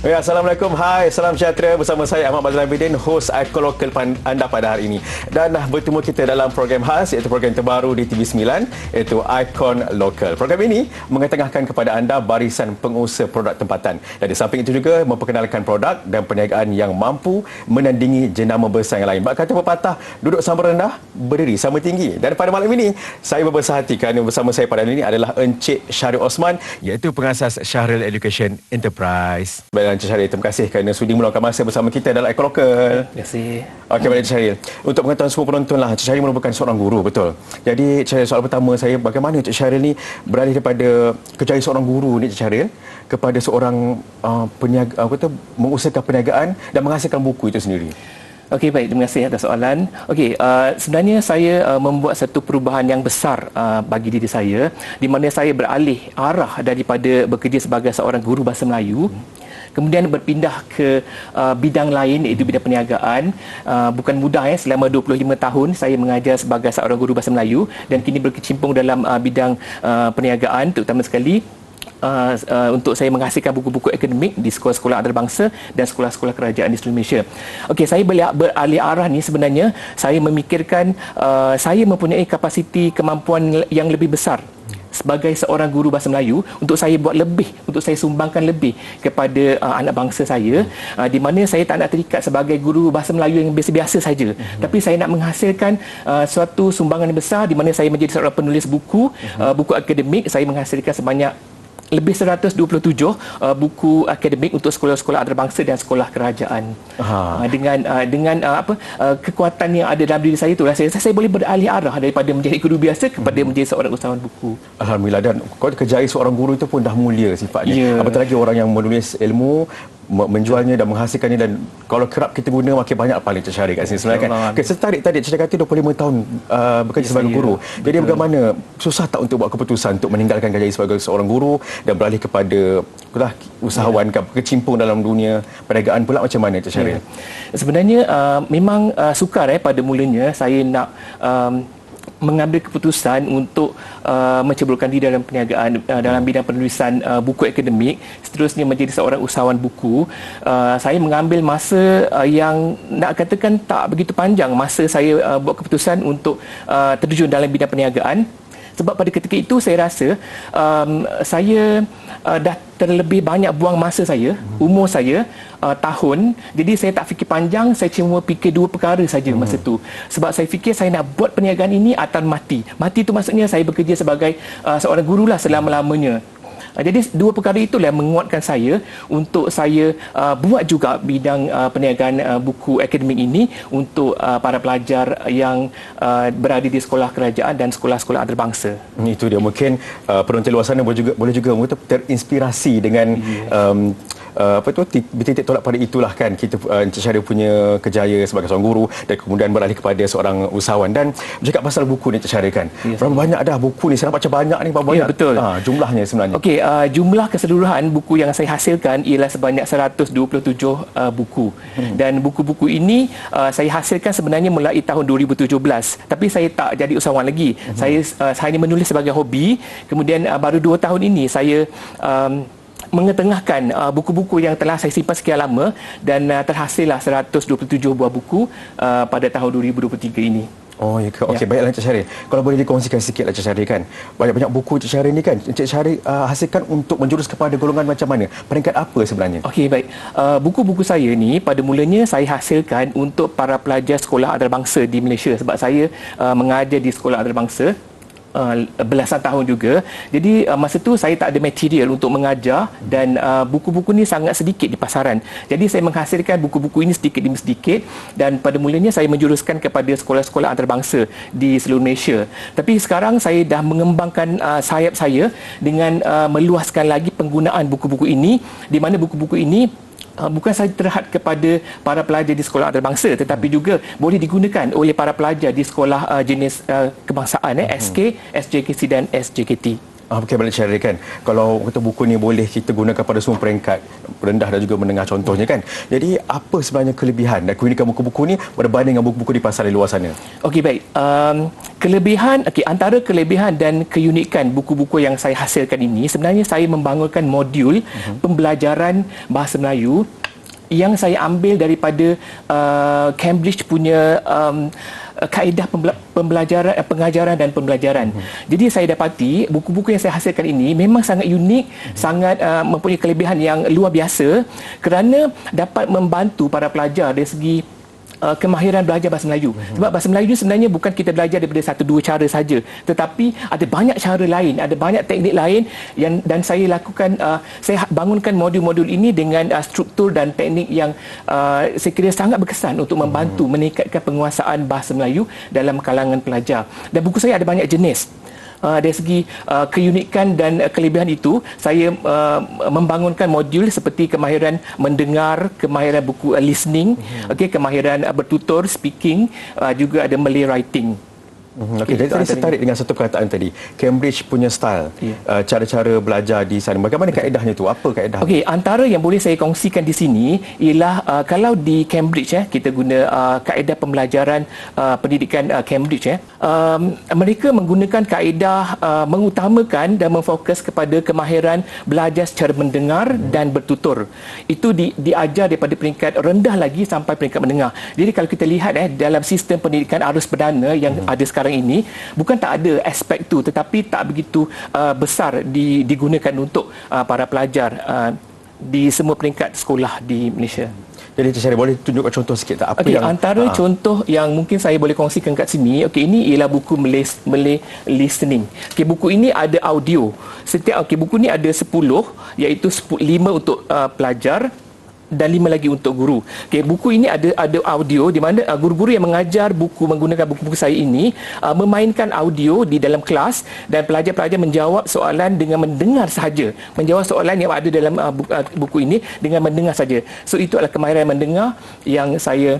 Ya, Assalamualaikum. Hai, salam sejahtera bersama saya Ahmad Bazlan Bidin, host Icon Local anda pada hari ini. Dan bertemu kita dalam program khas iaitu program terbaru di TV9 iaitu Icon Local. Program ini mengetengahkan kepada anda barisan pengusaha produk tempatan. Dan di samping itu juga memperkenalkan produk dan perniagaan yang mampu menandingi jenama besar yang lain. Bak kata pepatah, duduk sama rendah, berdiri sama tinggi. Dan pada malam ini, saya berbesar hati kerana bersama saya pada hari ini adalah Encik Syahril Osman iaitu pengasas Syahril Education Enterprise. Encik Syahril, terima kasih kerana sudi meluangkan masa bersama kita dalam Icon Local. Terima kasih. Okey, baik Encik Syahril. Untuk pengetahuan semua penonton lah, Encik Syahril merupakan seorang guru, betul? Jadi, Encik Syahril, soal pertama saya, bagaimana Encik Syahril ni beralih daripada kerjaya seorang guru ni, Encik Syahril, kepada seorang mengusahakan perniagaan dan menghasilkan buku itu sendiri? Okey, baik. Terima kasih atas soalan. Okey, sebenarnya saya membuat satu perubahan yang besar bagi diri saya, di mana saya beralih arah daripada bekerja sebagai seorang guru bahasa Melayu, kemudian berpindah ke bidang lain iaitu bidang perniagaan. Bukan mudah selama 25 tahun saya mengajar sebagai seorang guru bahasa Melayu dan kini berkecimpung dalam bidang perniagaan, terutama sekali untuk saya menghasilkan buku-buku akademik di sekolah-sekolah antarabangsa dan sekolah-sekolah kerajaan di seluruh Malaysia. Okey, saya beralih arah ni sebenarnya saya memikirkan saya mempunyai kapasiti kemampuan yang lebih besar sebagai seorang guru bahasa Melayu untuk saya buat lebih, untuk saya sumbangkan lebih kepada anak bangsa saya, di mana saya tak nak terikat sebagai guru bahasa Melayu yang biasa-biasa saja, tapi saya nak menghasilkan suatu sumbangan yang besar di mana saya menjadi seorang penulis buku, buku akademik. Saya menghasilkan sebanyak lebih 127 buku akademik untuk sekolah-sekolah antarabangsa dan sekolah kerajaan. Dengan kekuatan yang ada dalam diri saya itulah saya boleh beralih arah daripada menjadi guru biasa kepada menjadi seorang usahawan buku. Alhamdulillah. Dan kejayaan seorang guru itu pun dah mulia sifatnya. Apatah lagi orang yang menulis ilmu, menjualnya dan menghasilkannya, dan kalau kerap kita guna makin banyak paling Encik Syahril kat sini sebenarnya kan. Okay, tertarik tadi Encik kata 25 tahun bekerja sebagai guru. Jadi bagaimana, susah tak untuk buat keputusan untuk meninggalkan kerjaya sebagai seorang guru dan beralih kepada usahawan, kecimpung dalam dunia perniagaan pula, macam mana Encik Syahril? Sebenarnya memang sukar pada mulanya saya nak mengambil keputusan untuk menceburkan diri dalam perniagaan, dalam bidang penulisan buku akademik, seterusnya menjadi seorang usahawan buku. Saya mengambil masa yang nak katakan tak begitu panjang masa saya buat keputusan untuk terjun dalam bidang perniagaan. Sebab pada ketika itu saya rasa saya dah terlebih banyak buang masa saya, umur saya, tahun. Jadi saya tak fikir panjang, saya cuma fikir dua perkara saja masa tu. Sebab saya fikir saya nak buat perniagaan ini atau mati. Mati itu maksudnya saya bekerja sebagai seorang guru lah selama-lamanya. Jadi dua perkara itulah yang menguatkan saya untuk saya buat juga bidang perniagaan buku akademik ini untuk para pelajar yang berada di sekolah kerajaan dan sekolah-sekolah antarabangsa. Itu dia, mungkin penonton luar sana boleh juga terinspirasi dengan titik tolak pada itulah kan kita Encik Syahril punya kejaya sebagai seorang guru dan kemudian beralih kepada seorang usahawan. Dan bercakap pasal buku ni Encik Syahril kan, berapa banyak dah buku ni? Saya nampak macam banyak ni, berapa banyak? Betul. Jumlahnya sebenarnya. Okey, jumlah keseluruhan buku yang saya hasilkan ialah sebanyak 127 buku. Dan buku-buku ini saya hasilkan sebenarnya mulai tahun 2017. Tapi saya tak jadi usahawan lagi. Saya hanya menulis sebagai hobi. Kemudian baru 2 tahun ini saya mengetengahkan buku-buku yang telah saya simpan sekian lama dan terhasillah 127 buah buku pada tahun 2023 ini. Oh ya, okey, baiklah Encik Syahril. Kalau boleh dikongsikan sikitlah Encik Syahril kan. Banyak-banyak buku Encik Syahril ni kan. Encik Syahril hasilkan untuk menjurus kepada golongan macam mana? Peringkat apa sebenarnya? Okey, baik. Buku-buku saya ni pada mulanya saya hasilkan untuk para pelajar sekolah antarabangsa di Malaysia sebab saya mengajar di sekolah antarabangsa belasan tahun juga. Jadi masa tu saya tak ada material untuk mengajar dan buku-buku ni sangat sedikit di pasaran. Jadi saya menghasilkan buku-buku ini sedikit demi sedikit dan pada mulanya saya menjuruskan kepada sekolah-sekolah antarabangsa di seluruh Malaysia. Tapi sekarang saya dah mengembangkan sayap saya dengan meluaskan lagi penggunaan buku-buku ini, di mana buku-buku ini bukan sahaja terhad kepada para pelajar di sekolah antarabangsa tetapi juga boleh digunakan oleh para pelajar di sekolah jenis kebangsaan SK, SJKC dan SJKT. Okey, balik Syahrir kan. Kalau kata buku ni boleh kita gunakan pada semua peringkat rendah dan juga menengah contohnya kan. Jadi apa sebenarnya kelebihan dan keunikan buku-buku ni berbanding dengan buku-buku di pasar di luar sana? Okey, baik. Kelebihan, antara kelebihan dan keunikan buku-buku yang saya hasilkan ini, sebenarnya saya membangunkan modul pembelajaran bahasa Melayu yang saya ambil daripada Cambridge punya kaedah pembelajaran, pengajaran dan pembelajaran. Jadi saya dapati buku-buku yang saya hasilkan ini memang sangat unik, sangat mempunyai kelebihan yang luar biasa kerana dapat membantu para pelajar dari segi kemahiran belajar bahasa Melayu. Sebab bahasa Melayu ni sebenarnya bukan kita belajar daripada satu dua cara saja, tetapi ada banyak cara lain, ada banyak teknik lain dan saya lakukan, saya bangunkan modul-modul ini dengan struktur dan teknik yang saya kira sangat berkesan untuk membantu meningkatkan penguasaan bahasa Melayu dalam kalangan pelajar. Dan buku saya ada banyak jenis. Dari segi keunikan dan kelebihan itu, saya membangunkan modul seperti kemahiran mendengar, kemahiran buku listening, kemahiran bertutur, speaking, juga ada Malay writing. Okey, jadi saya tertarik dengan satu perkataan tadi, Cambridge punya style, cara-cara belajar di sana. Bagaimana kaedahnya tu? Apa kaedah? Okey, antara yang boleh saya kongsikan di sini ialah kalau di Cambridge kita guna kaedah pembelajaran pendidikan Cambridge mereka menggunakan kaedah mengutamakan dan memfokus kepada kemahiran belajar secara mendengar dan bertutur. Itu diajar daripada peringkat rendah lagi sampai peringkat menengah. Jadi kalau kita lihat dalam sistem pendidikan arus perdana yang ada sekarang ini, bukan tak ada aspek tu, tetapi tak begitu besar digunakan untuk para pelajar di semua peringkat sekolah di Malaysia. Jadi Syahrir boleh tunjukkan contoh sikit tak apa yang antara contoh yang mungkin saya boleh kongsikan kat sini. Ini ialah buku Malay listening. Buku ini ada audio. Buku ini ada 10, iaitu 5 untuk pelajar dan 5 lagi untuk guru. Buku ini ada audio di mana guru-guru yang mengajar menggunakan buku-buku saya ini memainkan audio di dalam kelas dan pelajar-pelajar menjawab soalan dengan mendengar sahaja. Menjawab soalan yang ada dalam buku ini dengan mendengar saja. So itu adalah kemahiran mendengar yang saya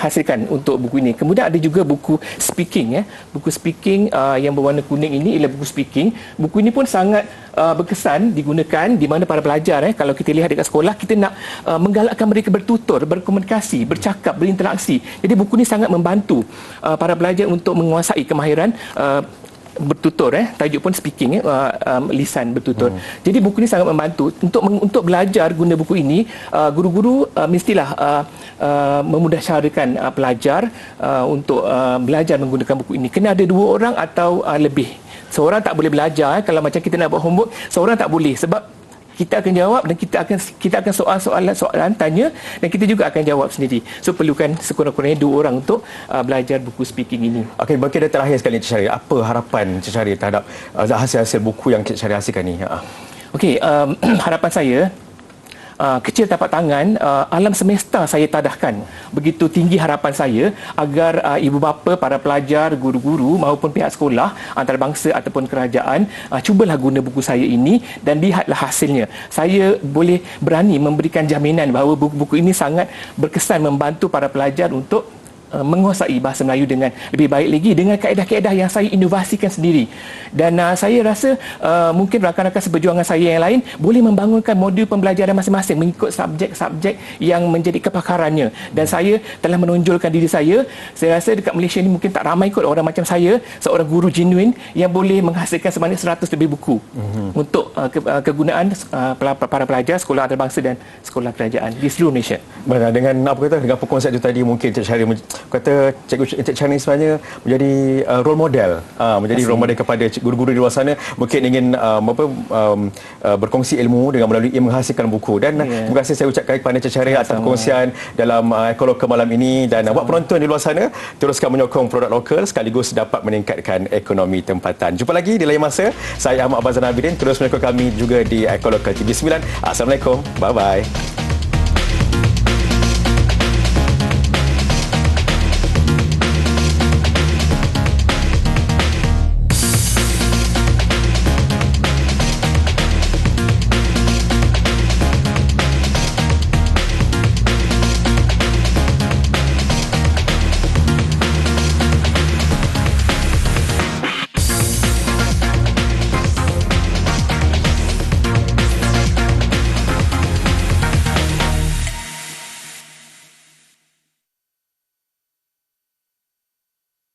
hasilkan untuk buku ini. Kemudian ada juga buku speaking. Buku speaking yang berwarna kuning ini ialah buku speaking. Buku ini pun sangat berkesan digunakan di mana para pelajar kalau kita lihat dekat sekolah, kita nak menggalakkan mereka bertutur, berkomunikasi, bercakap, berinteraksi. Jadi buku ini sangat membantu para pelajar untuk menguasai kemahiran bertutur, tajuk pun speaking, lisan bertutur. Jadi buku ini sangat membantu untuk belajar guna buku ini. Guru-guru mestilah memudahsyarakan pelajar untuk belajar menggunakan buku ini. Kena ada 2 orang atau lebih. Seorang tak boleh belajar kalau macam kita nak buat homework, seorang tak boleh sebab kita akan jawab dan kita akan soalan tanya dan kita juga akan jawab sendiri. So perlukan sekurang-kurangnya 2 orang untuk belajar buku speaking ini. Okey, bagi dan terakhir sekali Encik Syahrir, apa harapan Encik Syahrir terhadap hasil-hasil buku yang Encik Syahrir hasilkan ni? Okey, harapan saya kecil tapak tangan, alam semesta saya tadahkan. Begitu tinggi harapan saya agar ibu bapa, para pelajar, guru-guru maupun pihak sekolah, antarabangsa ataupun kerajaan, cubalah guna buku saya ini dan lihatlah hasilnya. Saya boleh berani memberikan jaminan bahawa buku-buku ini sangat berkesan membantu para pelajar untuk menguasai bahasa Melayu dengan lebih baik lagi dengan kaedah-kaedah yang saya inovasikan sendiri. Dan saya rasa mungkin rakan-rakan seperjuangan saya yang lain boleh membangunkan modul pembelajaran masing-masing mengikut subjek-subjek yang menjadi kepakarannya. Dan saya telah menonjolkan diri saya. Saya rasa dekat Malaysia ni mungkin tak ramai kot orang macam saya, seorang guru genuine yang boleh menghasilkan sebanyak 100 lebih buku untuk kegunaan para pelajar sekolah antarabangsa dan sekolah kerajaan di seluruh Malaysia. Dengan apa kata, dengan konsep itu tadi, mungkin Encik Syahrir kata Encik Syahrir sebenarnya menjadi role model, role model kepada guru-guru di luar sana mungkin ingin berkongsi ilmu dengan melalui menghasilkan buku. Dan terima kasih saya ucapkan kepada Encik Syahrir atas perkongsian dalam Ekolokal malam ini. Dan buat penonton di luar sana, teruskan menyokong produk lokal sekaligus dapat meningkatkan ekonomi tempatan. Jumpa lagi di lain masa. Saya Ahmad Abazan Abidin, terus menyokong kami juga di Ekolokal TV9. Assalamualaikum, bye-bye.